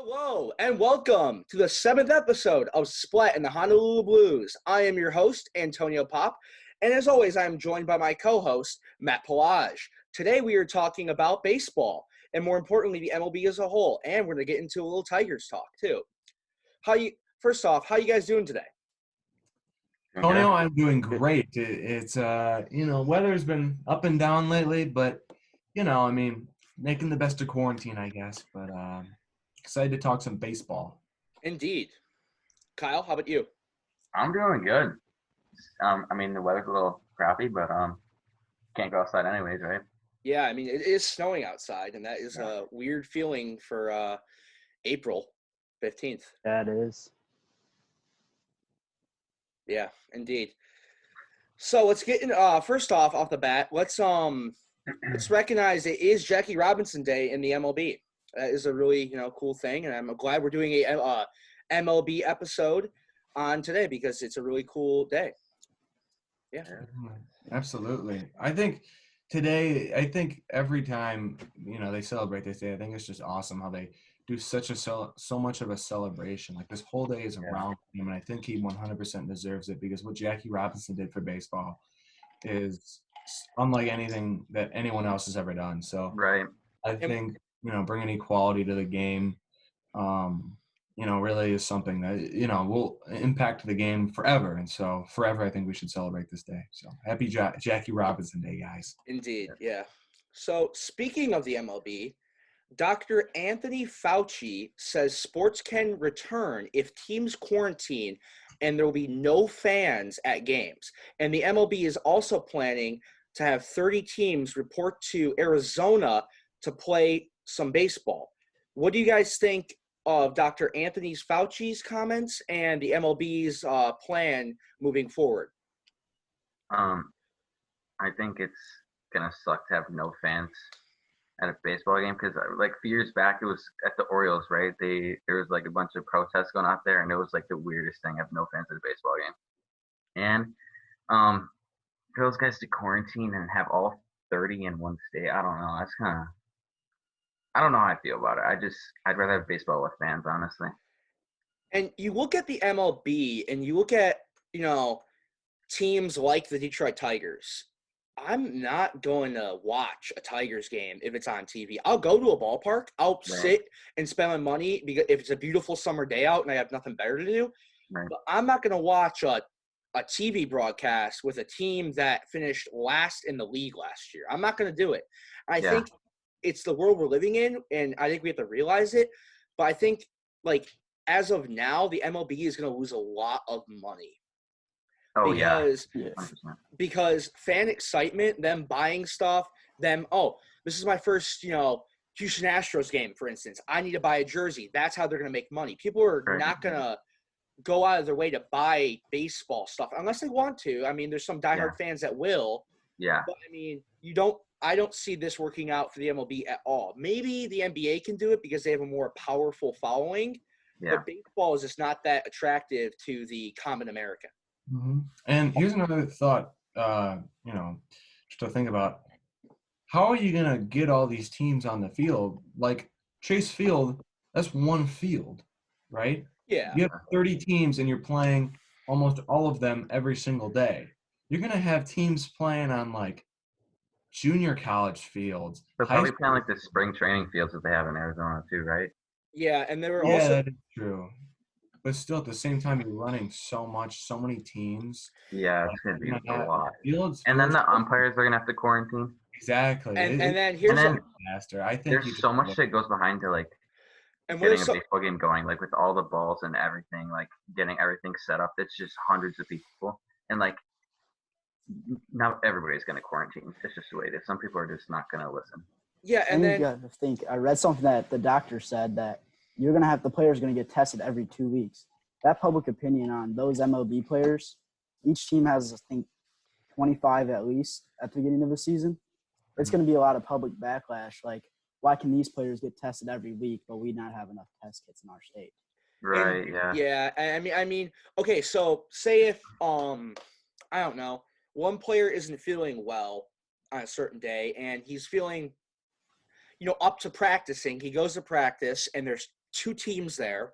Hello and welcome to the 7th episode of Splat in the Honolulu Blues. I am your host, Antonio Pop, and as always, I am joined by my co-host, Matt Pelage. Today we are talking about baseball, and more importantly, the MLB as a whole, and we're going to get into a little Tigers talk, too. First off, how you guys doing today? Antonio, I'm doing great. It's weather's been up and down lately, but, making the best of quarantine, I guess. But excited to talk some baseball. Indeed. Kyle, how about you? I'm doing good. The weather's a little crappy, but can't go outside anyways, right? Yeah, I mean, it is snowing outside, and that is a weird feeling for April 15th. Yeah, it is. Yeah, indeed. So let's get in. First off the bat, let's recognize it is Jackie Robinson Day in the MLB. That is a really cool thing, and I'm glad we're doing a MLB episode on today because it's a really cool day. Yeah, Absolutely. I think today, every time they celebrate this day, I think it's just awesome how they do so much of a celebration. Like this whole day is around him, and I think he 100% deserves it because what Jackie Robinson did for baseball is unlike anything that anyone else has ever done. So right. I think bringing equality to the game, really is something that will impact the game forever. And so forever, I think we should celebrate this day. So happy Jackie Robinson Day, guys. Indeed, yeah. So speaking of the MLB, Dr. Anthony Fauci says sports can return if teams quarantine and there will be no fans at games. And the MLB is also planning to have 30 teams report to Arizona to play some baseball. What do you guys think of Dr. Anthony Fauci's comments and the MLB's plan moving forward? I think it's gonna suck to have no fans at a baseball game because like a few years back it was at the Orioles, right? There was like a bunch of protests going out there, and it was like the weirdest thing. Have no fans at a baseball game, and for those guys to quarantine and have all 30 in one state, I don't know. I don't know how I feel about it. I'd rather have baseball with fans, honestly. And you look at the MLB and you look at, teams like the Detroit Tigers. I'm not going to watch a Tigers game if it's on TV. I'll go to a ballpark. I'll sit and spend my money because if it's a beautiful summer day out and I have nothing better to do. Right. But I'm not going to watch a TV broadcast with a team that finished last in the league last year. I'm not going to do it. I think it's the world we're living in, and I think we have to realize it. But I think, as of now, the MLB is going to lose a lot of money. Oh, because fan excitement, them buying stuff, this is my first, Houston Astros game, for instance. I need to buy a jersey. That's how they're going to make money. People are not going to go out of their way to buy baseball stuff unless they want to. I mean, there's some diehard fans that will. Yeah. But, I mean, I don't see this working out for the MLB at all. Maybe the NBA can do it because they have a more powerful following. Yeah. But baseball is just not that attractive to the common American. Mm-hmm. And here's another thought, just to think about. How are you going to get all these teams on the field? Like Chase Field, that's one field, right? Yeah. You have 30 teams and you're playing almost all of them every single day. You're going to have teams playing on junior college fields. They're probably playing like the spring training fields that they have in Arizona too, right? Yeah, and there were also that is true. But still, at the same time, you're running so many teams. Yeah, it's going to be a lot. Fields, and then the umpires are going to have to quarantine. Exactly. And then here's a disaster. I think there's so much that goes behind to getting a baseball game going, with all the balls and everything, getting everything set up. It's just hundreds of people, and not everybody's going to quarantine. It's just the way it is. Some people are just not going to listen. Yeah, and then you got to think. I read something that the doctor said that you're going to have the players going to get tested every 2 weeks. That public opinion on those MLB players, each team has, I think, 25 at least at the beginning of the season. It's going to be a lot of public backlash. Why can these players get tested every week, but we not have enough test kits in our state? Right, Yeah, I mean, okay, so say if, I don't know, one player isn't feeling well on a certain day and he's feeling, up to practicing. He goes to practice and there's two teams there,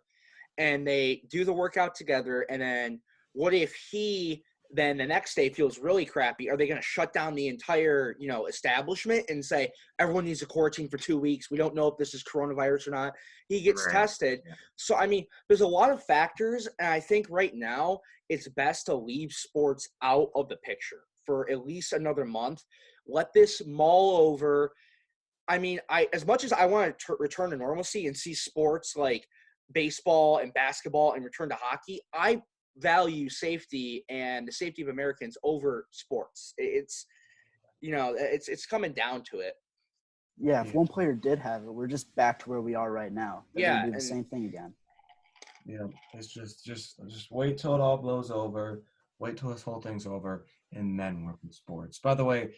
and they do the workout together, and then what if he then the next day feels really crappy? Are they going to shut down the entire, establishment and say everyone needs to quarantine for 2 weeks? We don't know if this is coronavirus or not. He gets Right. tested. Yeah. So, I mean, there's a lot of factors, and I think right now it's best to leave sports out of the picture for at least another month. Let this mull over. I mean, as much as I want to return to normalcy and see sports like baseball and basketball and return to hockey, I value safety and the safety of Americans over sports. It's coming down to it. Yeah, if one player did have it, we're just back to where we are right now. They're Yeah, gonna do the and- same thing again. Yeah, it's just wait till it all blows over. Wait till this whole thing's over, and then work with sports. By the way,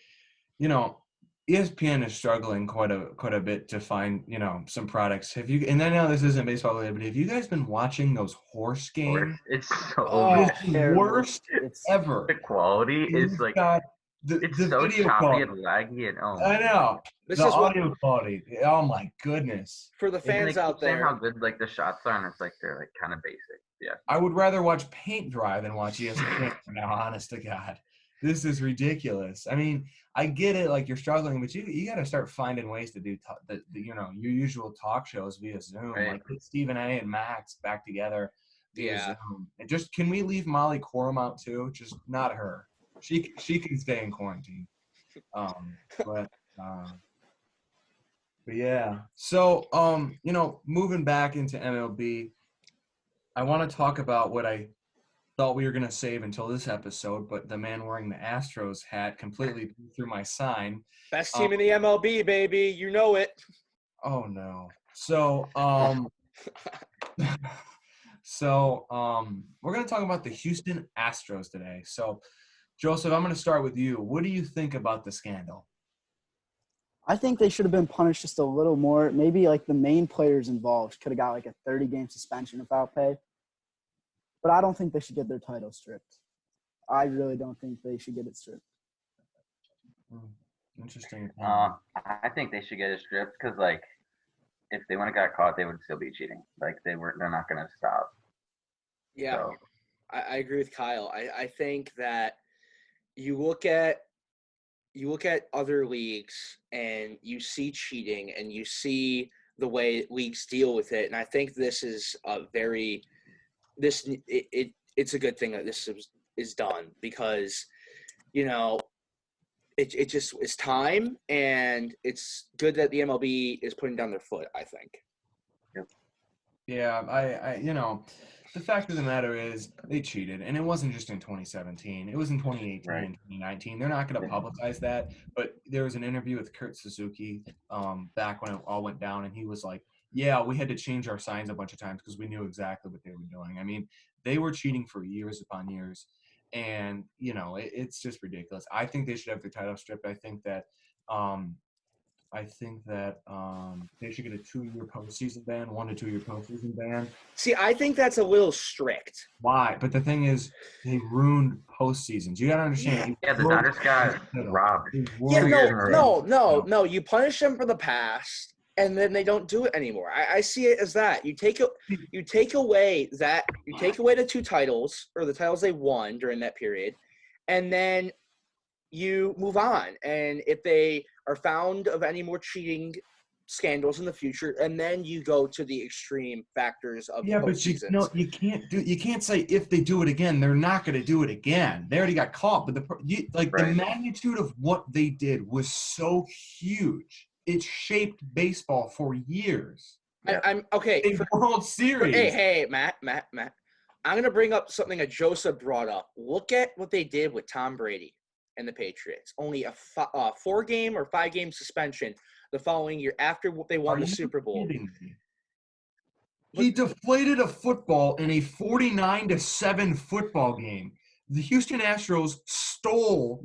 ESPN is struggling quite a bit to find some products. Have you? And I know this isn't baseball related, but have you guys been watching those horse games? It's so Oh, It's the terrible. worst it's ever. the quality is You've like got the so video choppy quality. and laggy and I know This the is what audio quality. Oh my goodness! for the and fans they out keep saying there. how good like the shots are, and it's like they're like kind of basic. Yeah. I would rather watch paint dry than watch ESPN now. Honest to God, this is ridiculous. I mean, I get it, like you're struggling, but you got to start finding ways to do your usual talk shows via Zoom, Right. like get Stephen A. and Max back together via Yeah. Zoom. And just can we leave Molly Quorum out too? Just not her. She can stay in quarantine. But yeah. So moving back into MLB, I want to talk about what I thought we were going to save until this episode, but the man wearing the Astros hat completely threw my sign. Best team in the MLB, baby. You know it. Oh no. So we're going to talk about the Houston Astros today. So Joseph, I'm going to start with you. What do you think about the scandal? I think they should have been punished just a little more. Maybe like the main players involved could have got like a 30-game suspension without pay. But I don't think they should get their title stripped. I really don't think they should get it stripped. Interesting. I think they should get it stripped because like if they wouldn't have got caught, they would still be cheating. Like they're not gonna stop. Yeah, So, I agree with Kyle. I think that you look at other leagues and you see cheating and you see the way leagues deal with it, and I think this is it's a good thing that this is done because it just is time, and it's good that the MLB is putting down their foot, I think. Yeah, I the fact of the matter is they cheated, and it wasn't just in 2017. It was in 2018 Right. and 2019. They're not going to publicize that, but there was an interview with Kurt Suzuki back when it all went down, and he was like, yeah, we had to change our signs a bunch of times because we knew exactly what they were doing. I mean, they were cheating for years upon years, and, it's just ridiculous. I think they should have their title stripped. I think that they should get a 2-year postseason ban, 1 to 2 year postseason ban. See, I think that's a little strict. Why? But the thing is, they ruined postseasons. You got to understand. yeah, the Dodgers got robbed. Yeah, years no. You punish them for the past, and then they don't do it anymore. I see it as that. You take away the 2 titles or the titles they won during that period, and then you move on. And if they are found of any more cheating scandals in the future, and then you go to the extreme factors of but you can't say if they do it again, they're not going to do it again. They already got caught, but the magnitude of what they did was so huge. It shaped baseball for years. Yeah. I'm okay. World Series. Hey, Matt. I'm going to bring up something that Joseph brought up. Look at what they did with Tom Brady and the Patriots. Only a 4-game or 5-game suspension the following year after they won the Super Bowl. He deflated a football in a 49-7 football game. The Houston Astros stole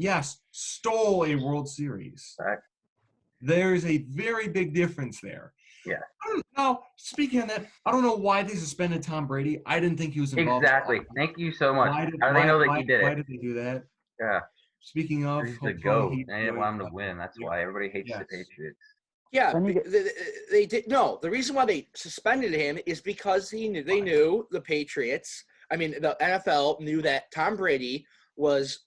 a World Series. Right. There's a very big difference there. Yeah. Now, speaking of that, I don't know why they suspended Tom Brady. I didn't think he was involved. Exactly. Thank you so much. How do they know that he did it? Why did they do that? Yeah. Speaking of, He's the GOAT. They didn't want him to win. That's why everybody hates the Patriots. Yeah, Then you get, they did. No, the reason why they suspended him is because they knew the Patriots. I mean, the NFL knew that Tom Brady was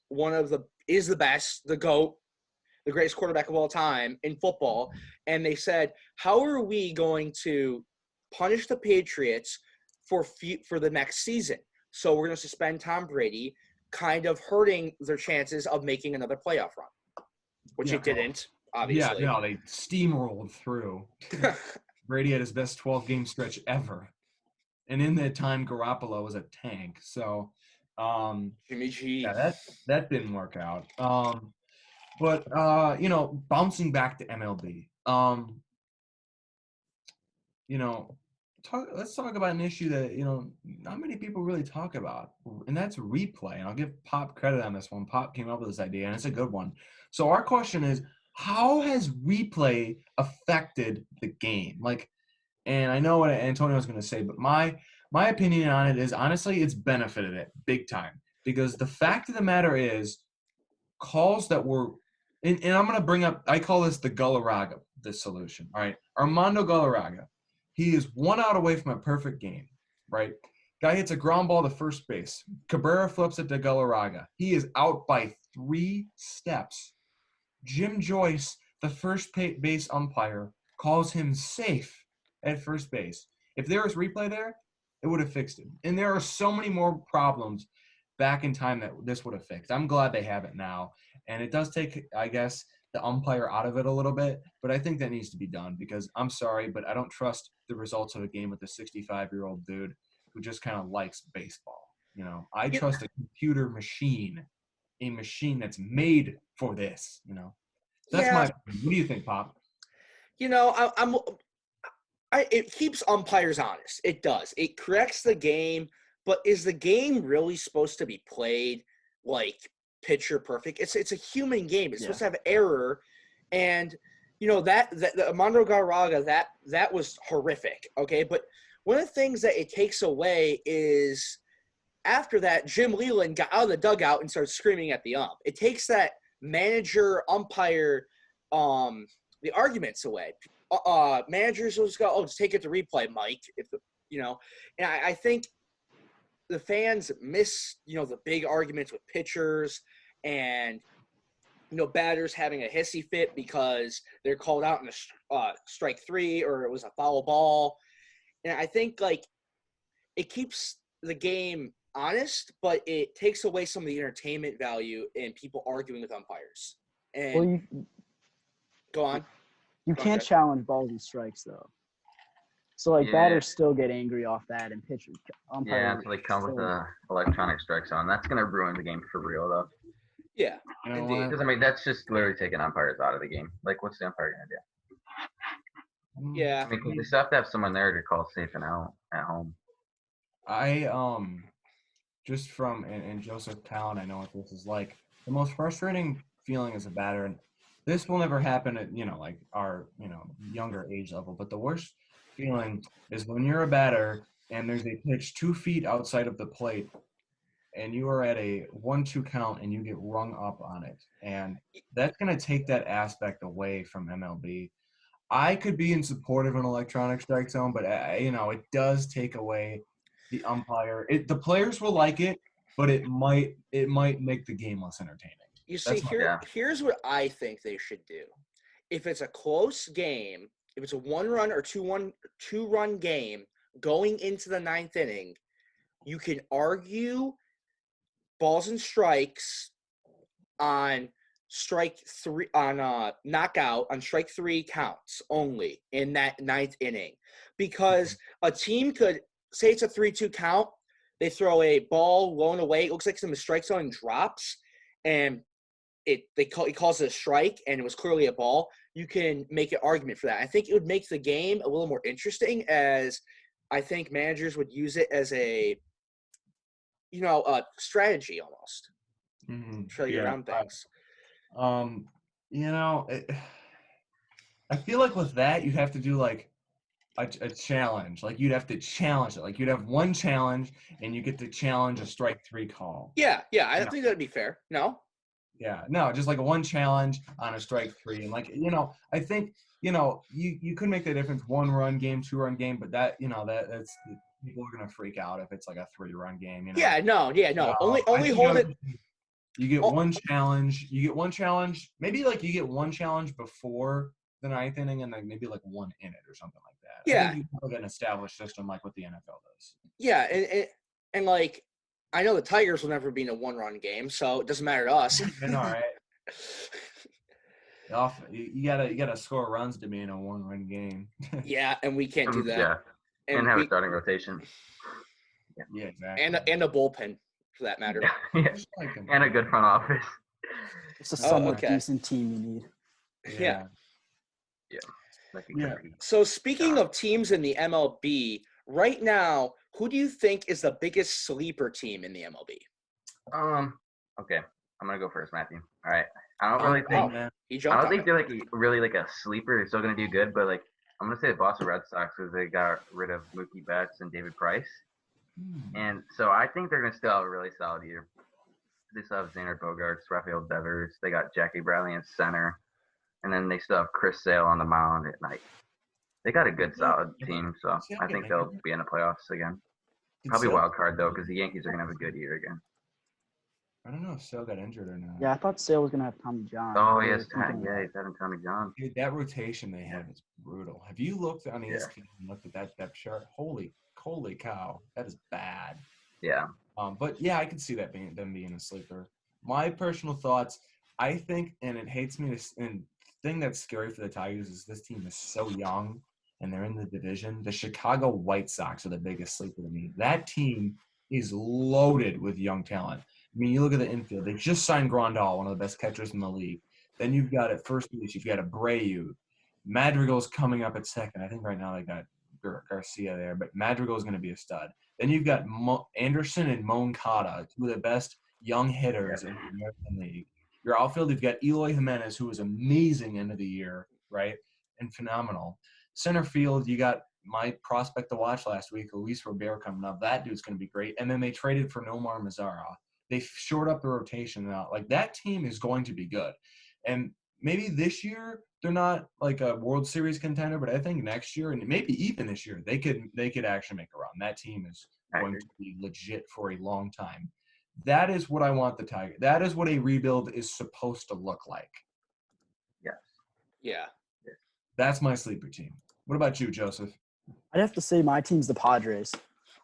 is the best, the GOAT, the greatest quarterback of all time in football, and they said, how are we going to punish the Patriots for the next season? So we're going to suspend Tom Brady, kind of hurting their chances of making another playoff run, which it didn't. Obviously. Yeah, no, they steamrolled through. Brady had his best 12-game stretch ever. And in that time, Garoppolo was a tank. So, Jimmy G. yeah, that didn't work out. But, bouncing back to MLB, let's talk about an issue that, not many people really talk about, and that's replay. And I'll give Pop credit on this one. Pop came up with this idea, and it's a good one. So our question is, how has replay affected the game? And I know what Antonio was going to say, but my opinion on it is, honestly, it's benefited it big time. Because the fact of the matter is, calls that were – and I'm going to bring up – I call this the Galarraga, the solution, all right? Armando Galarraga, he is 1 out away from a perfect game, right? Guy hits a ground ball to first base. Cabrera flips it to Galarraga. He is out by 3 steps. Jim Joyce, the first base umpire, calls him safe at first base. If there was replay there, it would have fixed it. And there are so many more problems back in time that this would have fixed. I'm glad they have it now. And it does take, I guess, the umpire out of it a little bit, but I think that needs to be done because I'm sorry, but I don't trust the results of a game with a 65-year-old dude who just kind of likes baseball. I trust a computer machine, a machine that's made for this, That's my opinion. What do you think, Pop? It keeps umpires honest. It does. It corrects the game, but is the game really supposed to be played like picture perfect? It's a human game. It's supposed to have error, and that the Armando Galarraga that was horrific. Okay, but one of the things that it takes away is after that, Jim Leland got out of the dugout and started screaming at the ump. It takes that manager umpire the arguments away. Managers will just go, just take it to replay, Mike. And I think the fans miss, the big arguments with pitchers and, batters having a hissy fit because they're called out in a strike 3 or it was a foul ball. And I think, it keeps the game honest, but it takes away some of the entertainment value in people arguing with umpires. And go on. You can't challenge balls and strikes though. So batters still get angry off that, and pitchers. Until they come with the electronic strike zone. That's gonna ruin the game for real though. Yeah, indeed. Because that's just literally taking umpires out of the game. What's the umpire gonna do? Yeah. They still have to have someone there to call safe and out at home. I just from in Joseph Town, I know what this is like. The most frustrating feeling as a batter, and this will never happen at our younger age level, but the worst feeling is when you're a batter and there's a pitch 2 feet outside of the plate and you are at a 1-2 count and you get rung up on it, and that's going to take that aspect away from MLB. I could be in support of an electronic strike zone, but it does take away the umpire. The players will like it, but it might make the game less entertaining. You see, here's what I think they should do. If it's a close game, if it's a 1-run or 2-run game going into the 9th inning, you can argue balls and strikes on strike 3 on knockout on strike 3 counts only in that 9th inning, because a team could say it's a 3-2 count, they throw a ball low and away, it looks like it's in the strike zone and drops, and he calls it a strike and it was clearly a ball. You can make an argument for that. I think it would make the game a little more interesting, as I think managers would use it as a strategy almost. Try to get around things. I feel like with that you have to do a challenge. You'd have to challenge it. You'd have one challenge and you get to challenge a strike 3 call. Yeah. I think that'd be fair. No? Yeah, no, just like a one challenge on a strike three, and I think you could make the difference 1-run game, 2-run game, but that's people are gonna freak out if it's like a 3-run game. Yeah, no. I Only think hold it. You get Oh. one challenge. You get one challenge. Maybe like you get one challenge before the 9th inning, and like maybe like one in it or something like that. Yeah. I think you can get an established system like what the NFL does. Yeah, and like I know the Tigers will never be in a 1-run game, so it doesn't matter to us. And all right. You gotta score runs to be in a 1-run game. Yeah, and we can't do that. Yeah, and have we, a starting rotation. Yeah, exactly. And a bullpen for that matter. Yeah. Just like 'em. And a good front office. It's a somewhat okay. decent team you need. Yeah. That can compete. So speaking of teams in the MLB, right now, who do you think is the biggest sleeper team in the MLB? Okay, I'm gonna go first, Matthew. All right. I don't really think He I jumped don't on think it. they're like really like a sleeper. They're still gonna do good, but like I'm gonna say the Boston Red Sox because they got rid of Mookie Betts and David Price, and so I think they're gonna still have a really solid year. They still have Xander Bogaerts, Rafael Devers. They got Jackie Bradley in center, and then they still have Chris Sale on the mound at night. They got a good solid team, so I think they'll be in the playoffs again. Probably wild card though, because the Yankees are gonna have a good year again. I don't know if Sale got injured or not. Yeah, I thought Sale was gonna have Tommy John. Oh They were yes, thinking yeah, he's having Tommy John. Dude, that rotation they have is brutal. Have you looked on ESPN and looked at that depth chart? Holy cow, that is bad. Yeah. But yeah, I could see that them being a sleeper. My personal thoughts, I think, and it hates me to, and the thing that's scary for the Tigers is this team is so young and they're in the division. The Chicago White Sox are the biggest sleeper to me. That team is loaded with young talent. I mean, you look at the infield. They just signed Grandal, one of the best catchers in the league. Then you've got at first base, you've got Abreu. Madrigal's coming up at second. I think right now they got Garcia there, but Madrigal's going to be a stud. Then you've got Anderson and Moncada, two of the best young hitters in the American League. Your outfield, you've got Eloy Jimenez, who was amazing end of the year, right, and phenomenal. Center field, you got my prospect to watch last week, Luis Robert, coming up. That dude's going to be great. And then they traded for Nomar Mazara. They shored up the rotation now. Like, that team is going to be good. And maybe this year they're not like a World Series contender, but I think next year and maybe even this year they could actually make a run. That team is going to be legit for a long time. That is what I want the Tigers. That is what a rebuild is supposed to look like. Yes. Yeah. That's my sleeper team. What about you, Joseph? I'd have to say my team's the Padres.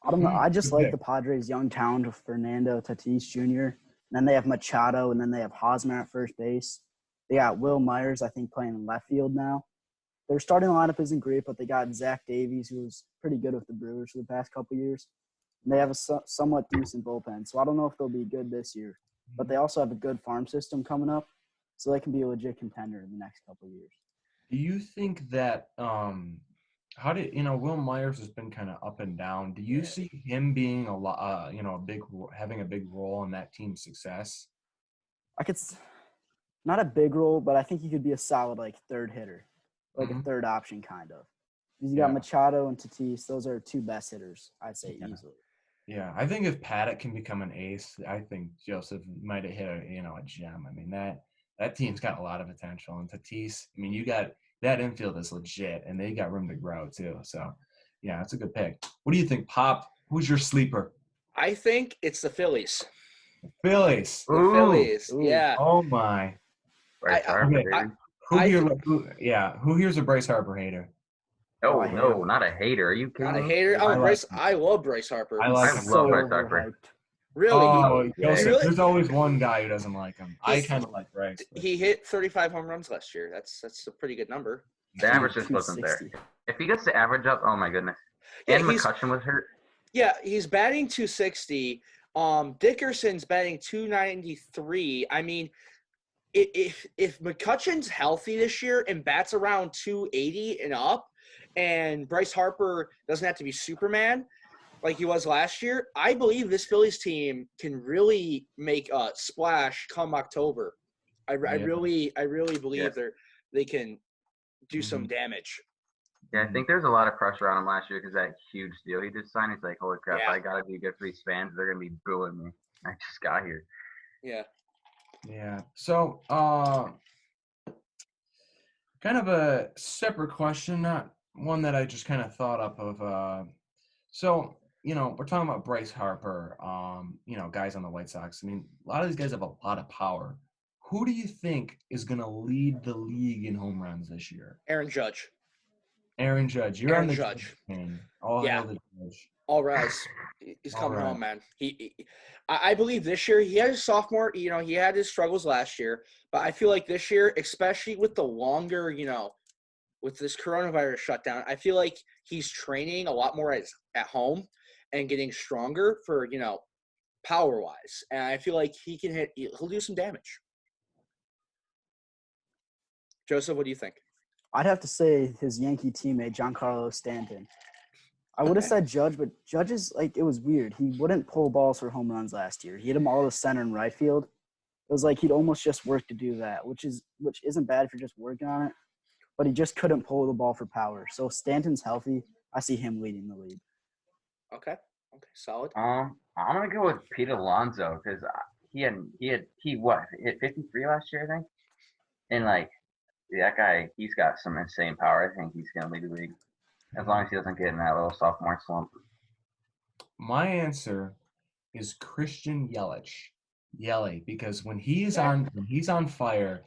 I don't know. I just like the Padres' young talent with Fernando Tatis Jr. And then they have Machado, and then they have Hosmer at first base. They got Will Myers, I think, playing in left field now. Their starting lineup isn't great, but they got Zach Davies, who was pretty good with the Brewers for the past couple years. And they have a somewhat decent bullpen. So I don't know if they'll be good this year. But they also have a good farm system coming up, so they can be a legit contender in the next couple of years. Do you think that Will Myers has been kind of up and down. Do you see him being having a big role in that team's success? Not a big role, but I think he could be a solid third hitter, a third option kind of. You got Machado and Tatis; those are two best hitters, I'd say easily. Yeah, I think if Paddock can become an ace, I think Joseph might have hit a gem. I mean that team's got a lot of potential, and Tatis. I mean, you got. That infield is legit, and they got room to grow too. So, yeah, it's a good pick. What do you think, Pop? Who's your sleeper? I think it's the Phillies. Phillies. The Phillies. Ooh. Yeah. Oh my. Bryce Harper. Who here's a Bryce Harper hater? Oh no, not a hater. Are you kidding? Not a hater. I love Bryce Harper. I love Bryce Harper. Really? Joseph, there's always one guy who doesn't like him. I kind of like Bryce. He hit 35 home runs last year. That's a pretty good number. The average just wasn't there. If he gets the average up, oh my goodness. And McCutchen was hurt. Yeah, he's batting 260. Dickerson's batting 293. I mean, if McCutchen's healthy this year and bats around 280 and up, and Bryce Harper doesn't have to be Superman like he was last year, I believe this Phillies team can really make a splash come October. I really believe they can do some damage. Yeah, I think there's a lot of pressure on him last year because that huge deal he just signed. He's like, holy crap, I got to be good for these fans. They're going to be booing me. I just got here. Yeah. Yeah. So, kind of a separate question, not one that I just kind of thought up of. So, we're talking about Bryce Harper, guys on the White Sox. I mean, a lot of these guys have a lot of power. Who do you think is going to lead the league in home runs this year? Aaron Judge. Aaron Judge. You're on Aaron the Judge. Judge fan. All Yeah. hail the Judge. All rise. He's All coming right. home, man. I believe this year he had his sophomore. He had his struggles last year, but I feel like this year, especially with the longer, with this coronavirus shutdown, I feel like he's training a lot more at home and getting stronger for power wise, and I feel like he'll do some damage. Joseph, what do you think? I'd have to say his Yankee teammate, Giancarlo Stanton. I would have Okay. said Judge, but Judge is it was weird. He wouldn't pull balls for home runs last year. He hit them all to center and right field. It was like he'd almost just work to do that, which isn't bad if you're just working on it. But he just couldn't pull the ball for power. So if Stanton's healthy, I see him leading the league. Okay, solid. I'm gonna go with Pete Alonso because he what hit 53 last year, I think, and that guy, he's got some insane power. I think he's gonna lead the league as long as he doesn't get in that little sophomore slump. My answer is Christian Yelich. Yelich, because when he's Okay. on fire,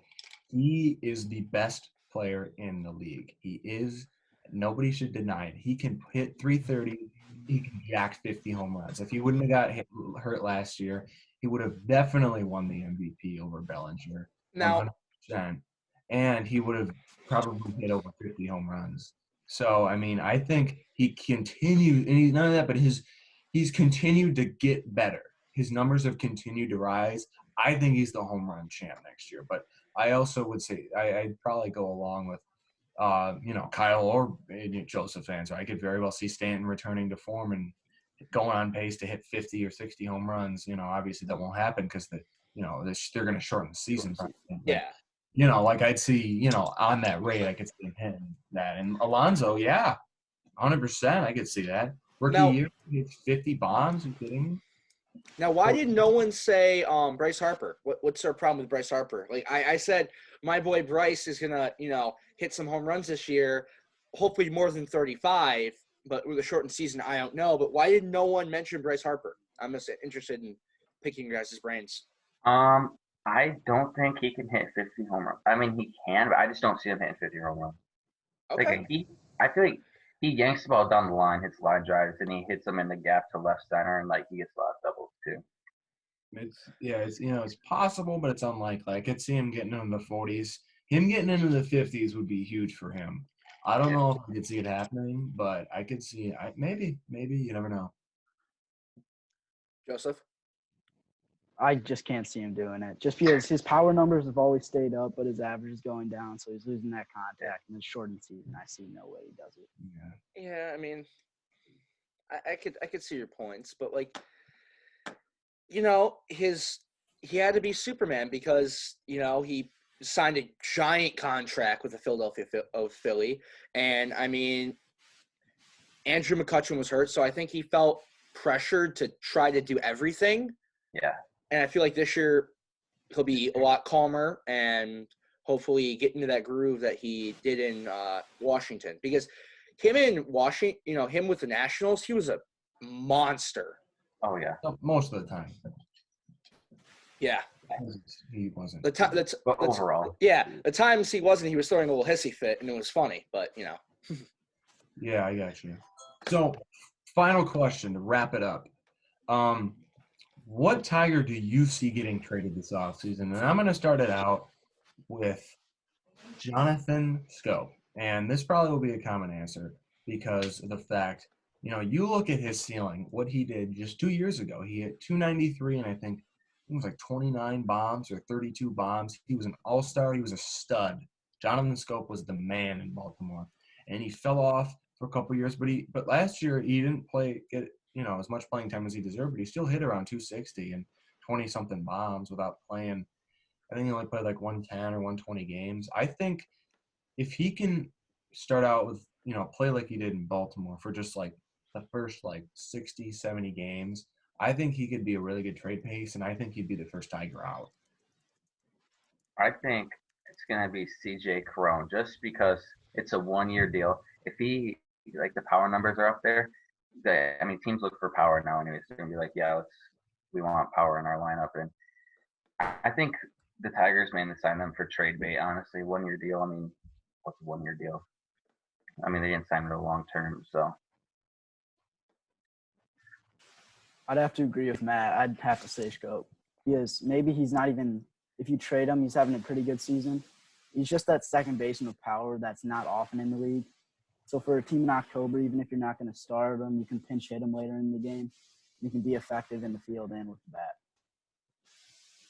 he is the best player in the league. He is. Nobody should deny it. He can hit 330. He can jack 50 home runs. If he wouldn't have got hurt last year, he would have definitely won the MVP over Bellinger, Now, 100%. And he would have probably hit over 50 home runs. So, I mean, I think he continues, and he's none of that, but he's continued to get better. His numbers have continued to rise. I think he's the home run champ next year. But I also would say I'd probably go along with, Kyle or Joseph fans. I could very well see Stanton returning to form and going on pace to hit 50 or 60 home runs. Obviously that won't happen because they're going to shorten the season. Probably. But, yeah. I'd see, on that rate, I could see him hitting that. And Alonso, yeah, 100%, I could see that. Rookie Now- year, he hits 50 bombs. Are you kidding me? Now, why did no one say Bryce Harper? What's our problem with Bryce Harper? Like I said, my boy Bryce is gonna, hit some home runs this year, hopefully more than 35. But with a shortened season, I don't know. But why did no one mention Bryce Harper? I'm just interested in picking your guys' brains. I don't think he can hit 50 home runs. I mean, he can, but I just don't see him hitting 50 home runs. Okay. I feel like he yanks the ball down the line, hits line drives, and he hits them in the gap to left center, and he gets a lot of doubles too. It's possible, but it's unlikely. I could see him getting into the 40s. Him getting into the 50s would be huge for him. I don't know if I could see it happening, but I could see it. Maybe you never know. Joseph? I just can't see him doing it. Just because his power numbers have always stayed up, but his average is going down, so he's losing that contact. In the shortened season, I see no way he does it. Yeah, I mean, I could see your points, but he had to be Superman because he signed a giant contract with the Philadelphia Philly, and I mean, Andrew McCutchen was hurt, so I think he felt pressured to try to do everything. Yeah. And I feel like this year he'll be a lot calmer and hopefully get into that groove that he did in Washington. Because him in Washington, him with the Nationals, he was a monster. Oh, yeah. Most of the time. Yeah. He wasn't. But overall. Yeah. The times he wasn't, he was throwing a little hissy fit, and it was funny. But, Yeah, I got you. So, final question to wrap it up. What Tiger do you see getting traded this offseason? And I'm going to start it out with Jonathan Scope. And this probably will be a common answer because of the fact, you look at his ceiling, what he did just 2 years ago. He hit 293, and I think it was 29 bombs or 32 bombs. He was an all-star. He was a stud. Jonathan Scope was the man in Baltimore. And he fell off for a couple years, but last year he didn't get as much playing time as he deserved, but he still hit around 260 and 20-something bombs without playing. I think he only played 110 or 120 games. I think if he can start out with, play like he did in Baltimore for just the first 60, 70 games, I think he could be a really good trade piece, and I think he'd be the first Tiger out. I think it's gonna be CJ Crone just because it's a 1-year deal. If he like the power numbers are up there, I mean teams look for power now anyways. They're gonna be like, yeah, we want power in our lineup, and I think the Tigers mainly signed them for trade bait. Honestly, 1-year deal. I mean, what's a 1-year deal? I mean, they didn't sign it a long term, so I'd have to agree with Matt. I'd have to say Scope. Maybe he's not even, if you trade him, he's having a pretty good season. He's just that second baseman of power that's not often in the league. So for a team in October, even if you're not going to start him, you can pinch hit him later in the game. You can be effective in the field and with the bat.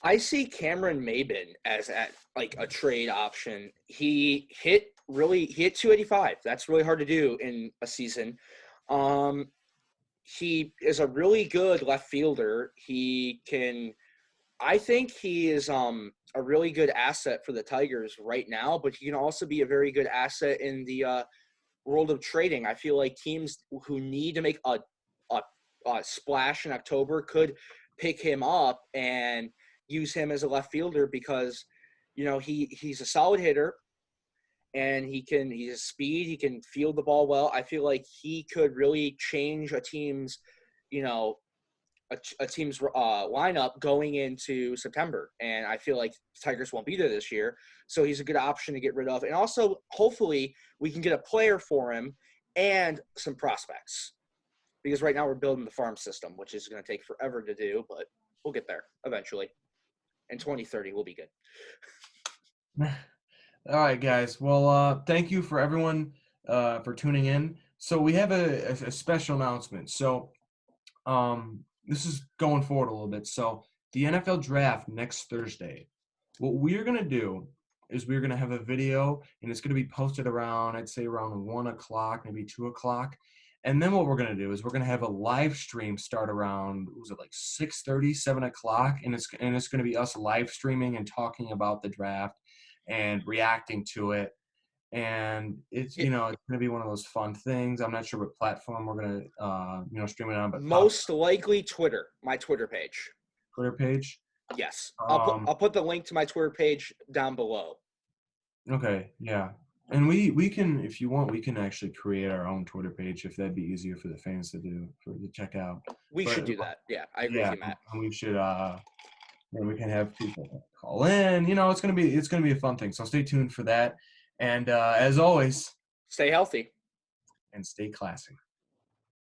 I see Cameron Maben as like a trade option. He hit 285. That's really hard to do in a season. He is a really good left fielder. I think he is a really good asset for the Tigers right now, but he can also be a very good asset in the world of trading. I feel like teams who need to make a splash in October could pick him up and use him as a left fielder because, he's a solid hitter and he has speed. He can field the ball well. I feel like he could really change a team's, a team's lineup going into September. And I feel like the Tigers won't be there this year. So he's a good option to get rid of. And also, hopefully, we can get a player for him and some prospects. Because right now we're building the farm system, which is going to take forever to do, but we'll get there eventually. In 2030, we'll be good. All right, guys. Well, thank you for everyone for tuning in. So we have a special announcement. So this is going forward a little bit. So the NFL draft next Thursday. What we're going to do is we're going to have a video, and it's going to be posted around, I'd say around 1 o'clock, maybe 2 o'clock. And then what we're going to do is we're going to have a live stream start around, was it like 6:30, 7 o'clock? And it's going to be us live streaming and talking about the draft and reacting to it. And it's, it's going to be one of those fun things. I'm not sure what platform we're going to, stream it on, but most likely Twitter, my Twitter page. Twitter page. Yes. I'll put the link to my Twitter page down below. Okay. Yeah. And we can, if you want, we can actually create our own Twitter page if that'd be easier for the fans to check out. We should do that. Yeah, I agree with you, Matt. And we should, we can have people call in. It's gonna be a fun thing. So stay tuned for that. And as always, stay healthy and stay classy.